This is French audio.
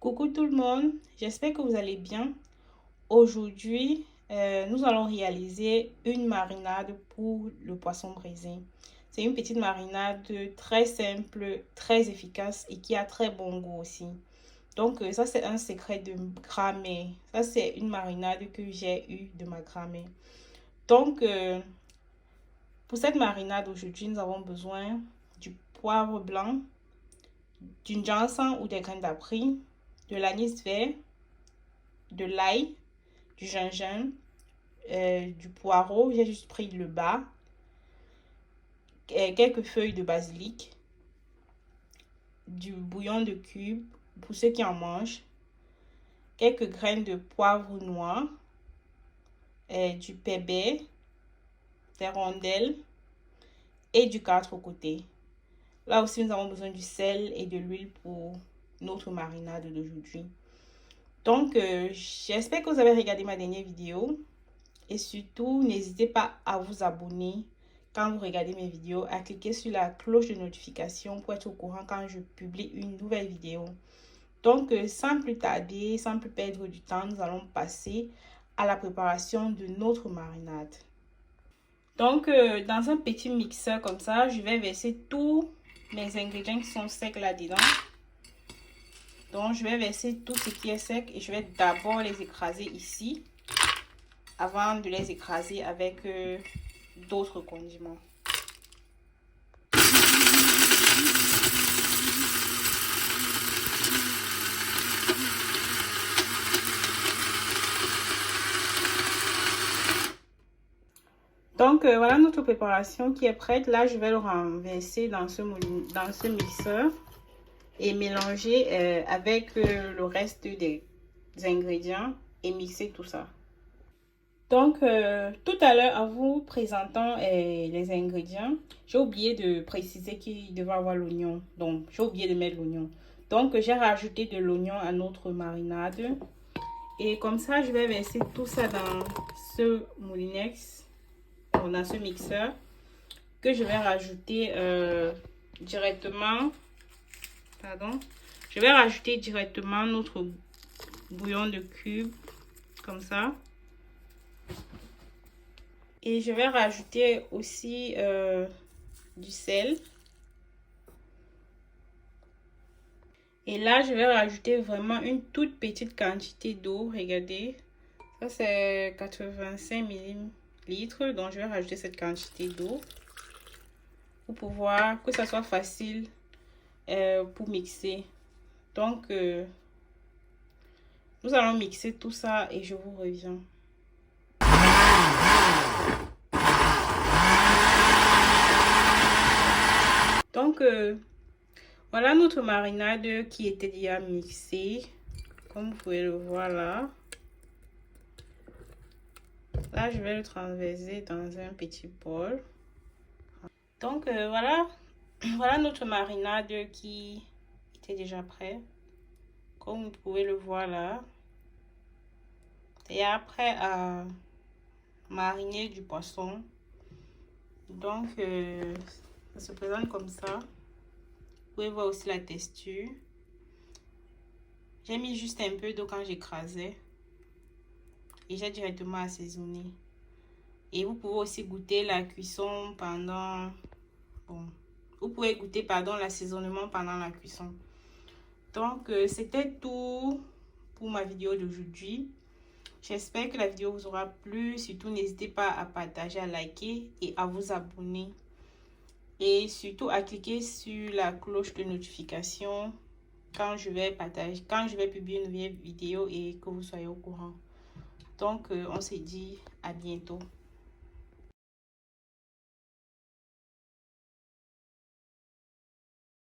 Coucou tout le monde, j'espère que vous allez bien. Aujourd'hui, nous allons réaliser une marinade pour le poisson braisé. C'est une petite marinade très simple, très efficace et qui a très bon goût aussi. Donc ça c'est un secret de grand-mère. Ça c'est une marinade que j'ai eue de ma grand-mère. Donc pour cette marinade aujourd'hui, nous avons besoin du poivre blanc, du ginseng ou des graines d'april, de l'anis vert, de l'ail, du gingembre, du poireau, j'ai juste pris le bas, quelques feuilles de basilic, du bouillon de cube pour ceux qui en mangent, quelques graines de poivre noir, du pépé, des rondelles et du quatre côtés. Là aussi, nous avons besoin du sel et de l'huile pour notre marinade d'aujourd'hui. Donc, j'espère que vous avez regardé ma dernière vidéo. Et surtout, n'hésitez pas à vous abonner quand vous regardez mes vidéos, à cliquer sur la cloche de notification pour être au courant quand je publie une nouvelle vidéo. Donc, sans plus tarder, sans plus perdre du temps, nous allons passer à la préparation de notre marinade. Donc, dans un petit mixeur comme ça, je vais verser tous mes ingrédients qui sont secs là-dedans. Donc, je vais verser tout ce qui est sec et je vais d'abord les écraser ici avant de les écraser avec d'autres condiments. Donc voilà notre préparation qui est prête. Là, je vais le renverser dans ce mixeur et mélanger avec le reste des ingrédients et mixer tout ça. Donc, tout à l'heure, en vous présentant les ingrédients, j'ai oublié de préciser qu'il devait avoir l'oignon. Donc, j'ai oublié de mettre l'oignon. Donc, j'ai rajouté de l'oignon à notre marinade. Et comme ça, je vais verser tout ça dans ce moulinex, dans ce mixeur, que je vais rajouter directement. Pardon. Je vais rajouter directement notre bouillon de cube, comme ça. Et je vais rajouter aussi du sel. Et là, je vais rajouter vraiment une toute petite quantité d'eau. Regardez. Ça, c'est 85 ml. Donc, je vais rajouter cette quantité d'eau pour pouvoir que ça soit facile pour mixer. Donc, nous allons mixer tout ça et je vous reviens. Donc, voilà notre marinade qui était déjà mixée. Comme vous pouvez le voir là. Là, je vais le transverser dans un petit bol. Donc, voilà. Voilà notre marinade qui était déjà prête. Comme vous pouvez le voir là. Et après à mariner du poisson. Donc, ça se présente comme ça. Vous pouvez voir aussi la texture. J'ai mis juste un peu d'eau quand j'écrasais. Et j'ai directement assaisonné. Et vous pouvez aussi goûter la cuisson pendant... Bon, vous pouvez goûter, pardon, l'assaisonnement pendant la cuisson. Donc, c'était tout pour ma vidéo d'aujourd'hui. J'espère que la vidéo vous aura plu. Surtout, n'hésitez pas à partager, à liker et à vous abonner. Et surtout, à cliquer sur la cloche de notification quand je vais publier une nouvelle vidéo et que vous soyez au courant. Donc, on se dit à bientôt.